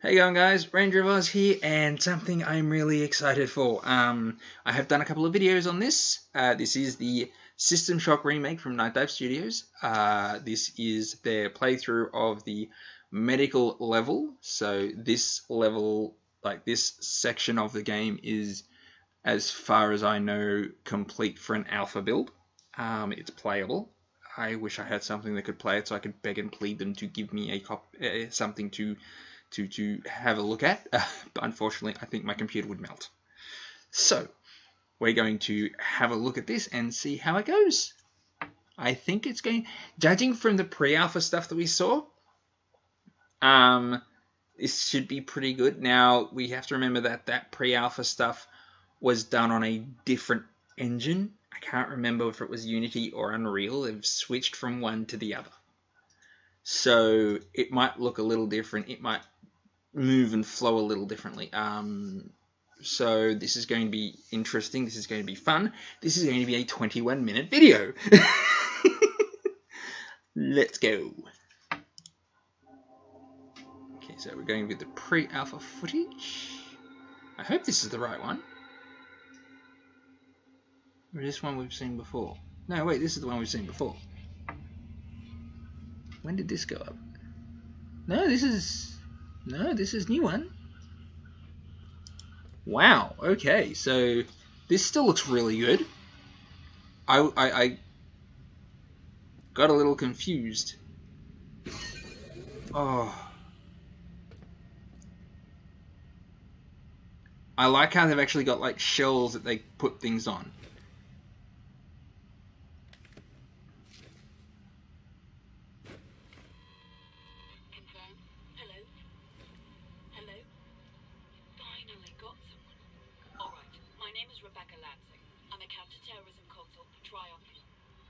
Hey going guys, Ranger of Oz here, and something I'm really excited for. I have done a couple of videos on this. This is the System Shock remake from Nightdive Studios. This is their playthrough of the medical level. So this level, like this section of the game, is, as far as I know, complete for an alpha build. It's playable. I wish I had something that could play it so I could beg and plead them to give me something to have a look at, but unfortunately I think my computer would melt. So we're going to have a look at this and see how it goes. I think it's going, judging from the pre-alpha stuff that we saw, this should be pretty good. Now we have to remember that that pre-alpha stuff was done on a different engine. I can't remember if it was Unity or Unreal. They've switched from one to the other, so it might look a little different. It might move and flow a little differently. So this is going to be interesting. This is going to be fun. This is going to be a 21-minute video. Let's go. Okay, so we're going with the pre-alpha footage. I hope this is the right one. Or is this one we've seen before? No, wait, this is the one we've seen before. When did this go up? No, this is new one. Wow, okay, so this still looks really good. I got a little confused. Oh. I like how they've actually got like shells that they put things on.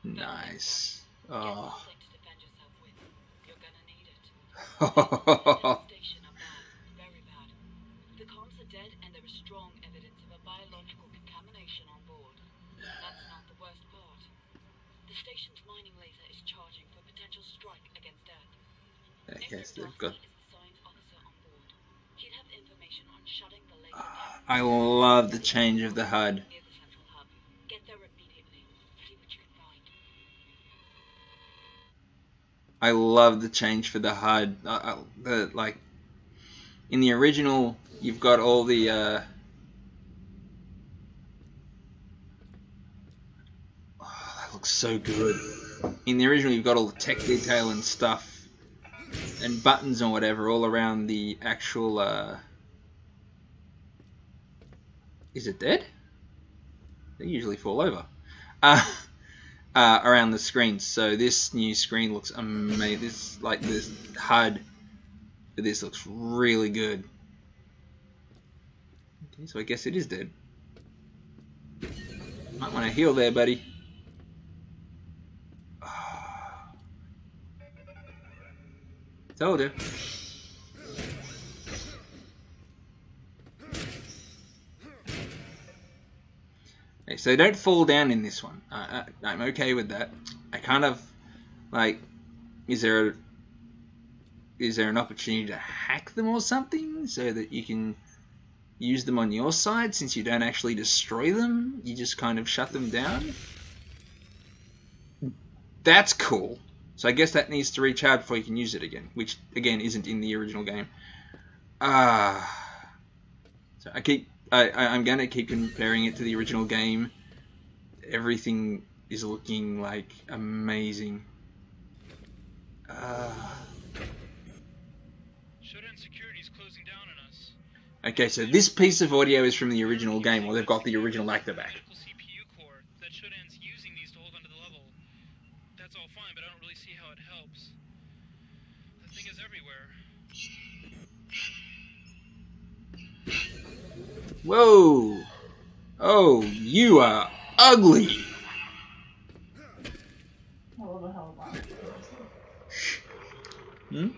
Nice. Oh. The comms are dead and there is strong evidence of a biological contamination on board. That's not the worst part. The station's mining laser is charging for potential strike against Earth. Okay, so they've got... is the science officer on board. He'd have information on shutting the laser down. I love the change of the HUD. Near the central hub. Get there immediately. See what you can find. I love the change for the HUD. Like in the original, you've got all the oh, that looks so good. In the original, you've got all the tech detail and stuff and buttons and whatever all around the actual. Is it dead? They usually fall over. Around the screens. So this new screen looks amazing. This, like, this HUD for this looks really good. Okay, so I guess it is dead. Might want to heal there, buddy. Told you. Okay, so don't fall down in this one. I'm okay with that. I kind of like. Is there an opportunity to hack them or something so that you can use them on your side since you don't actually destroy them? You just kind of shut them down. That's cool. So I guess that needs to recharge before you can use it again, which again isn't in the original game. So I'm gonna keep comparing it to the original game. Everything is looking like amazing. Security's closing down on us. Okay, so this piece of audio is from the original game, or they've got the original actor back. CPU core that Shodan's using these to hold onto the level. That's all fine, but I don't really see how it helps. The thing is everywhere. Whoa! Oh, you are ugly! Hmm?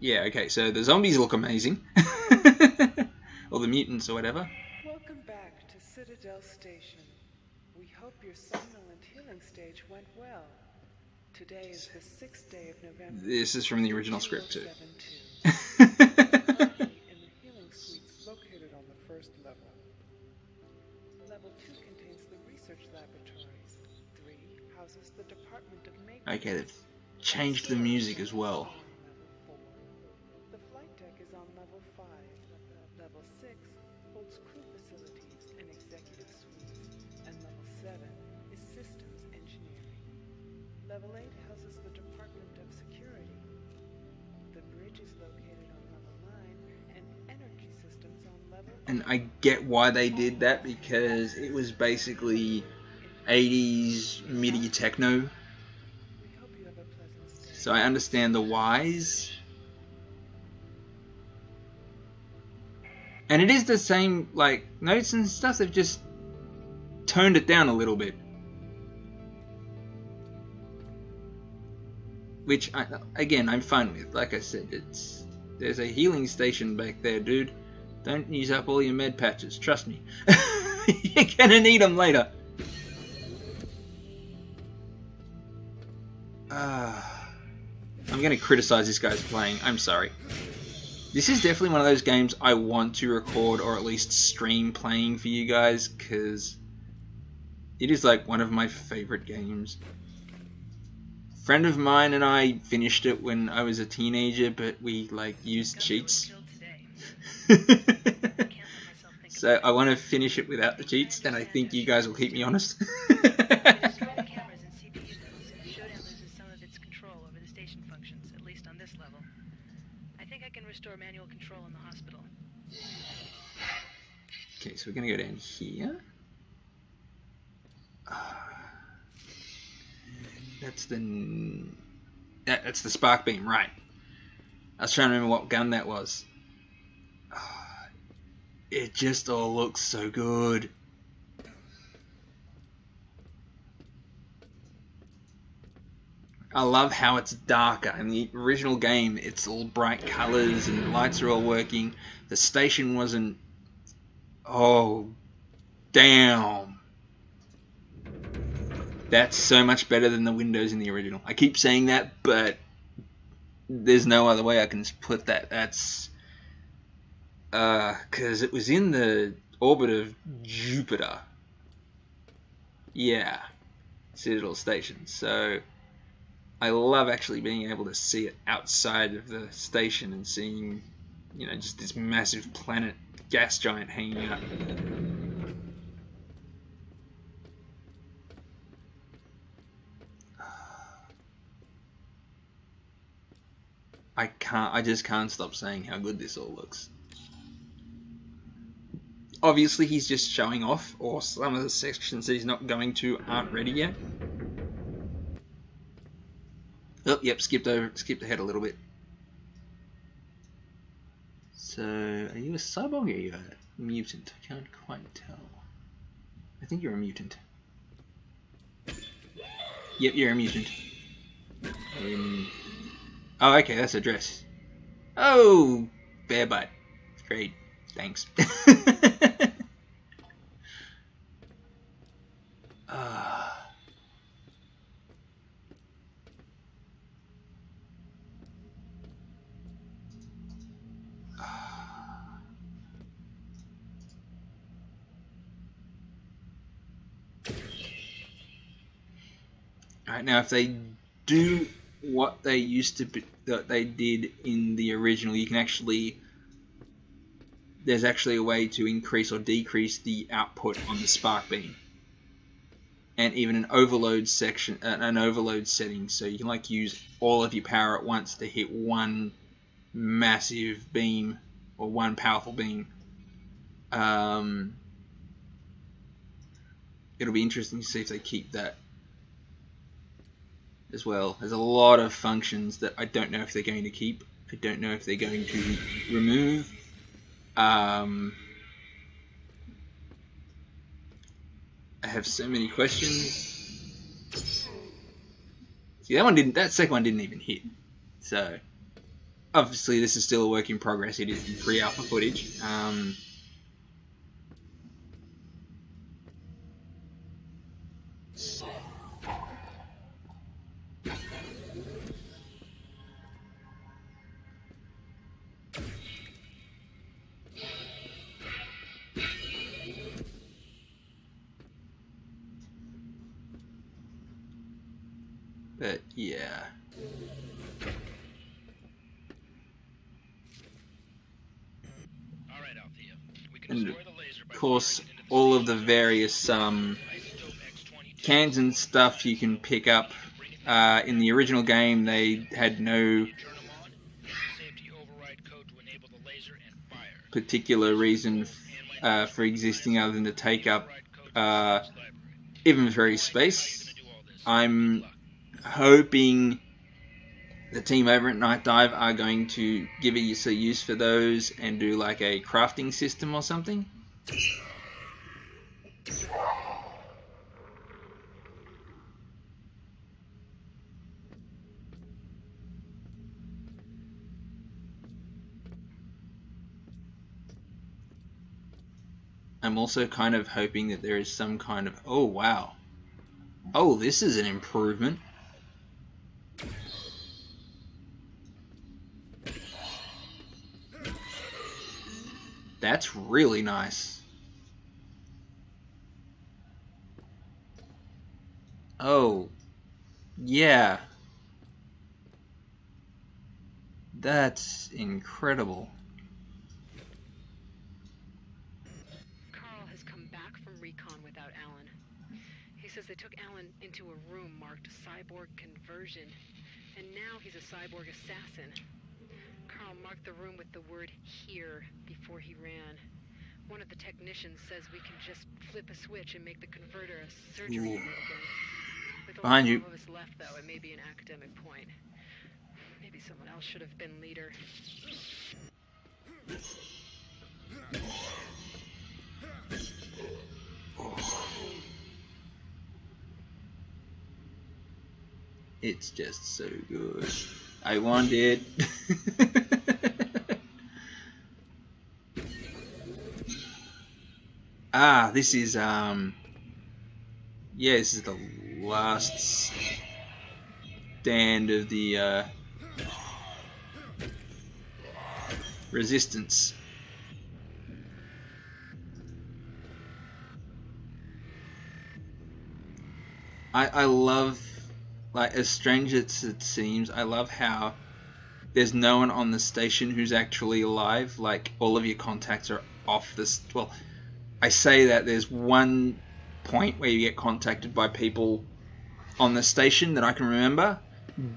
Yeah, okay, so the zombies look amazing. Or the mutants or whatever. Welcome back to Citadel Station. We hope your somnolent healing stage went well. Today is the 6th day of November. This is from the original script too. 2072. Currently in the healing suites located on the first level. Level 2 contains the research laboratories. 3 houses the Department of Maintenance. Okay, they've changed the music as well. Level 4. The flight deck is on level 5. Level 6 holds crew facilities and executive suites. And level 7 is systems engineering. Level 8 houses the Department of Security. The bridge is located on level 9 and energy systems on level 8. And I get why they did that, because it was basically 80s MIDI techno. We hope you have a pleasant stay. So I understand the whys. And it is the same, like, notes and stuff, they've just toned it down a little bit. Which, again, I'm fine with. Like I said, there's a healing station back there, dude. Don't use up all your med patches, trust me. You're gonna need them later. I'm gonna criticize this guy's playing, I'm sorry. This is definitely one of those games I want to record or at least stream playing for you guys, because it is like one of my favorite games. A friend of mine and I finished it when I was a teenager, but we like used cheats. So I want to finish it without the cheats, and I think you guys will keep me honest. Restore manual control in the hospital. Okay, so we're gonna go down here. That's the spark beam, right? I was trying to remember what gun that was. It just all looks so good. I love how it's darker. In the original game, it's all bright colors and the lights are all working. The station wasn't... Oh, damn. That's so much better than the windows in the original. I keep saying that, but there's no other way I can put that. That's... because it was in the orbit of Jupiter. Yeah. Citadel station. So... I love actually being able to see it outside of the station and seeing, you know, just this massive planet gas giant hanging out. I just can't stop saying how good this all looks. Obviously he's just showing off, or some of the sections that he's not going to aren't ready yet. Oh, yep, skipped ahead a little bit. So, are you a cyborg or are you a mutant? I can't quite tell. I think you're a mutant. Yep, you're a mutant. Oh, okay, that's a dress. Oh, bare butt. Great, thanks. Alright, now if they do what they used to be, that they did in the original, you can actually, there's actually a way to increase or decrease the output on the spark beam, and even an overload section, an overload setting, so you can like use all of your power at once to hit one massive beam or one powerful beam. It'll be interesting to see if they keep that as well. There's a lot of functions that I don't know if they're going to keep. I don't know if they're going to remove. I have so many questions. See, that second one didn't even hit. So, obviously this is still a work in progress. It is in pre-alpha footage. Alright, Althea. We can And destroy the laser by of course, firing it into the all of the station. various Isotope X-22 cans and stuff you can pick up. In the original game, they had no You turn them on, safety override code to enable the laser and fire. particular reason for existing other than to take up inventory space. I'm hoping the team over at Nightdive are going to give it a use for those and do like a crafting system or something. I'm also kind of hoping that there is some kind of... Oh, wow. Oh, this is an improvement. That's really nice. Oh, yeah. That's incredible. Carl has come back from recon without Alan. He says they took Alan into a room marked cyborg conversion, and now he's a cyborg assassin. Carl marked the room with the word "here" before he ran. One of the technicians says we can just flip a switch and make the converter a surgery Ooh. room again. With Behind only you. 12 of us left, though, it may be an academic point. Maybe someone else should have been leader. It's just so good. I want it. This is yeah, this is the last stand of the resistance. I love, like, as strange as it seems, I love how there's no one on the station who's actually alive. Like, all of your contacts are off this. Well, I say that there's one point where you get contacted by people on the station that I can remember,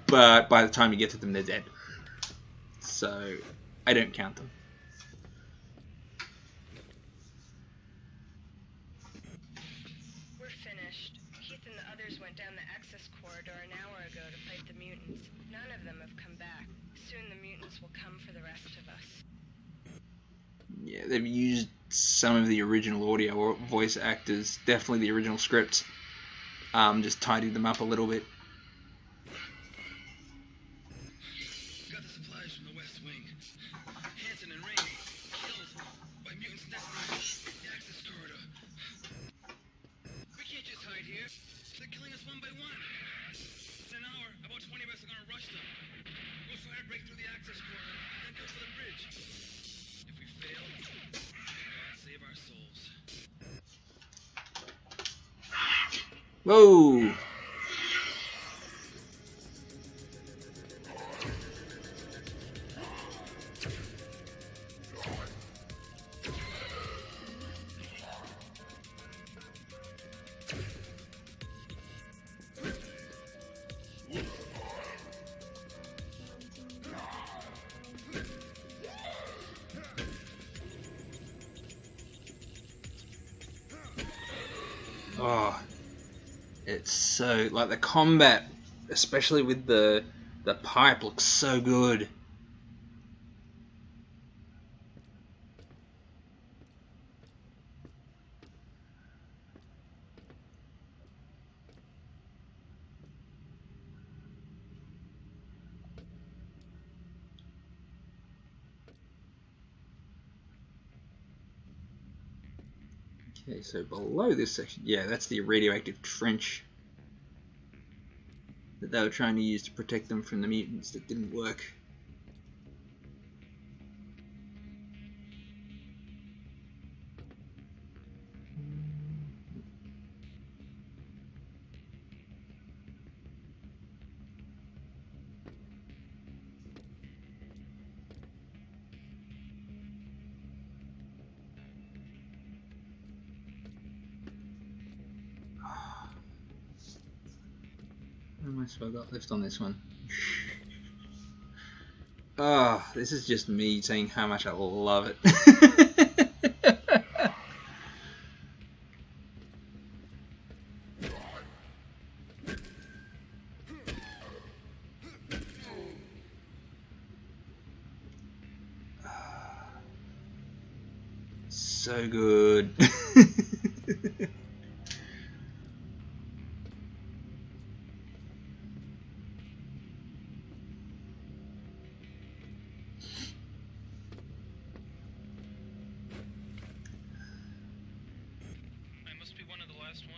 but by the time you get to them, they're dead. So I don't count them. We're finished. Keith and the others went down the access corridor an hour ago to fight the mutants. None of them have come back. Soon the mutants will come for the rest of us. Yeah, they've used some of the original audio or voice actors, definitely the original scripts, just tidied them up a little bit. Got the supplies from the West Wing. Hanson and Rainey killed by mutants next to the access corridor. We can't just hide here. They're killing us one by one. In an hour, about 20 of us are gonna rush them. We'll try to break through the access corridor and then go for the bridge. If we fail, God save our souls. Whoa! Oh, it's so, like, the combat, especially with the pipe, looks so good. Okay, so below this section, yeah, that's the radioactive trench that they were trying to use to protect them from the mutants that didn't work. much have I got left on this one? Oh, this is just me saying how much I love it. So good.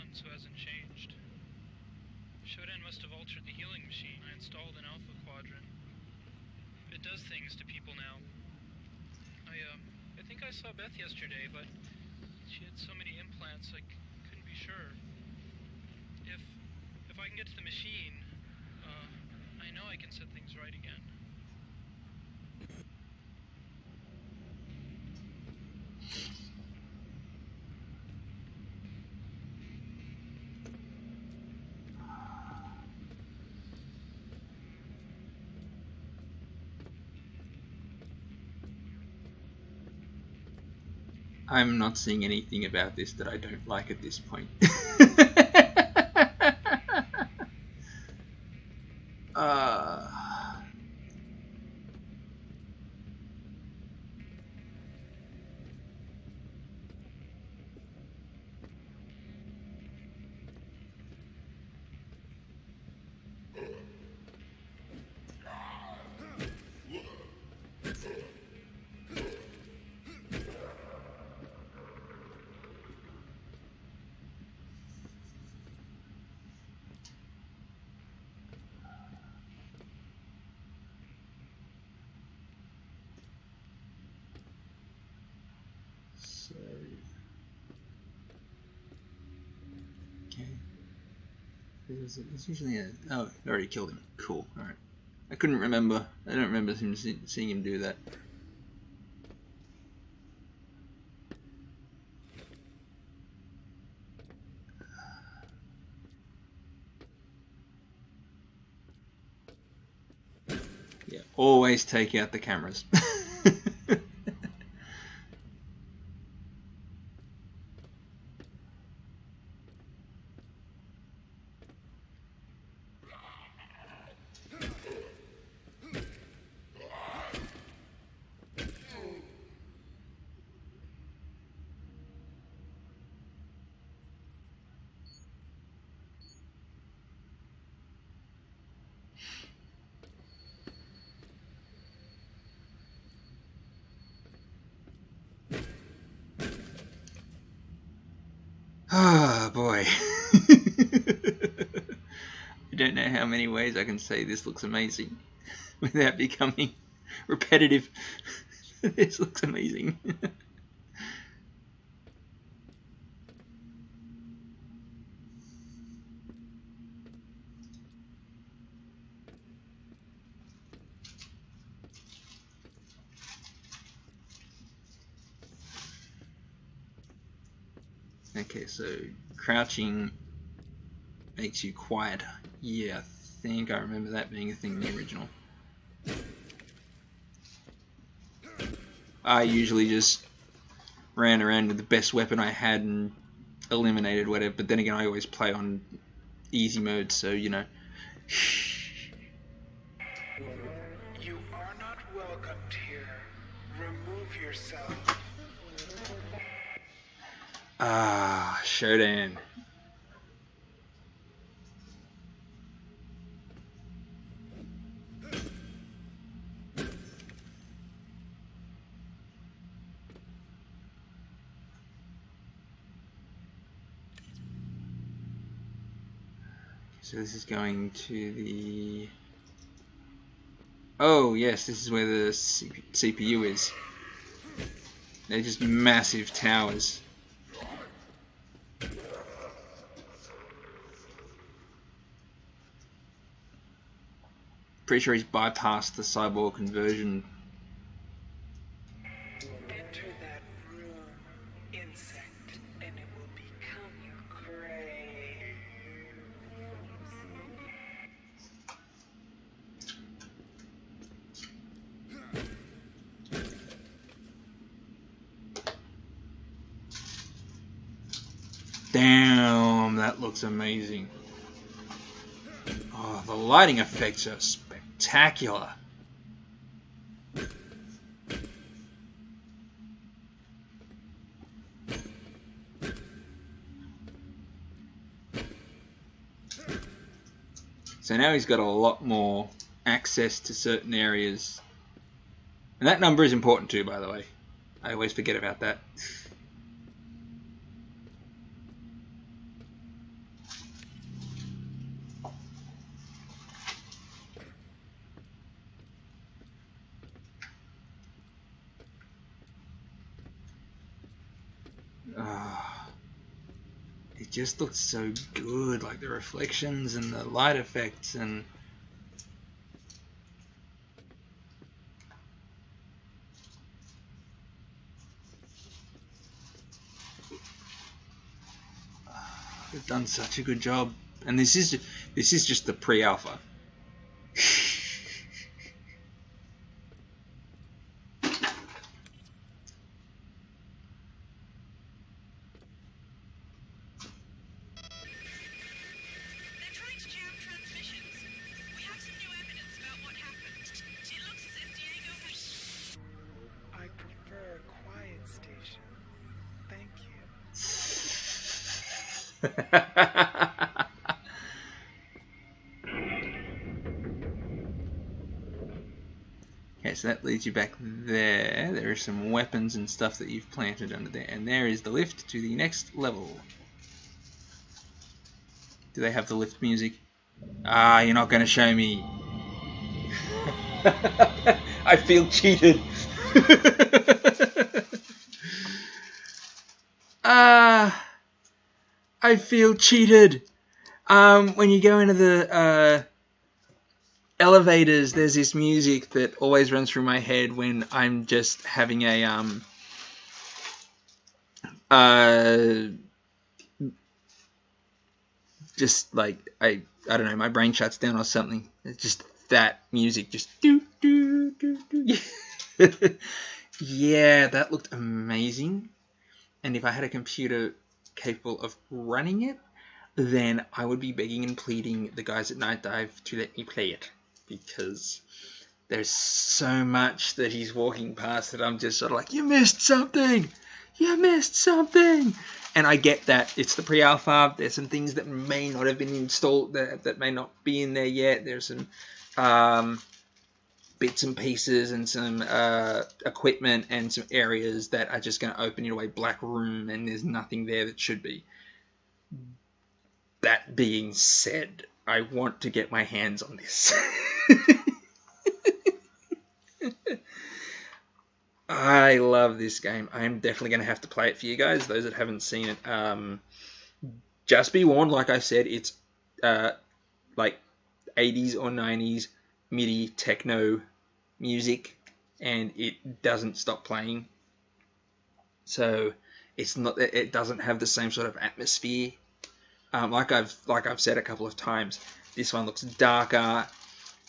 So hasn't changed. Shodan must have altered the healing machine I installed in Alpha Quadrant. It does things to people now. I think I saw Beth yesterday, but she had so many implants I couldn't be sure. If I can get to the machine, I know I can set things right again. I'm not seeing anything about this that I don't like at this point. It's usually a... Oh, I already killed him. Cool, alright. I couldn't remember. I don't remember him seeing him do that. Yeah, always take out the cameras. Ah, boy. I don't know how many ways I can say this looks amazing without becoming repetitive. This looks amazing. Okay, so crouching makes you quiet. Yeah, I think I remember that being a thing in the original. I usually just ran around with the best weapon I had and eliminated whatever, but then again I always play on easy mode, so you know. You are not welcomed here. Remove yourself. Ah, Shodan. So this is going to the... Oh yes, this is where the CPU is. They're just massive towers. Pretty sure he's bypassed the cyborg conversion. Enter that room, insect, and it will become your prey. Damn, that looks amazing. Oh, the lighting effects are spectacular. So now he's got a lot more access to certain areas. And that number is important too, by the way. I always forget about that. It just looks so good, like the reflections and the light effects and they've done such a good job. And this is just the pre-alpha. Okay, so that leads you back there. There are some weapons and stuff that you've planted under there. And there is the lift to the next level. Do they have the lift music? Ah, you're not going to show me. I feel cheated. I feel cheated. When you go into the elevators, there's this music that always runs through my head when I'm just having a just like I don't know, my brain shuts down or something. It's just that music, just do do do do. Yeah, that looked amazing. And if I had a computer capable of running it, then I would be begging and pleading the guys at Nightdive to let me play it, because there's so much that he's walking past that I'm just sort of like, you missed something, you missed something. And I get that it's the pre-alpha, there's some things that may not have been installed, that may not be in there yet. There's some bits and pieces and some equipment and some areas that are just going to open into a black room and there's nothing there that should be. That being said, I want to get my hands on this. I love this game. I'm definitely going to have to play it for you guys, those that haven't seen it. Just be warned, like I said, it's like 80s or 90s MIDI techno music, and it doesn't stop playing. So it's not, it doesn't have the same sort of atmosphere. Like I've said a couple of times, this one looks darker.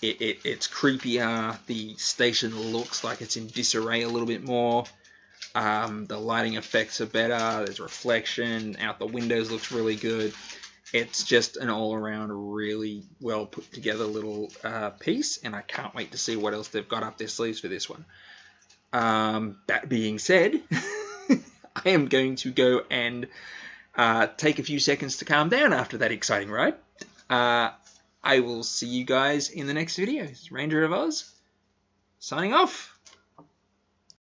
It's creepier. The station looks like it's in disarray a little bit more. The lighting effects are better. There's reflection. Out the windows looks really good. It's just an all-around really well put together little piece, and I can't wait to see what else they've got up their sleeves for this one. That being said, I am going to go and take a few seconds to calm down after that exciting ride. I will see you guys in the next video. It's Ranger of Oz, signing off.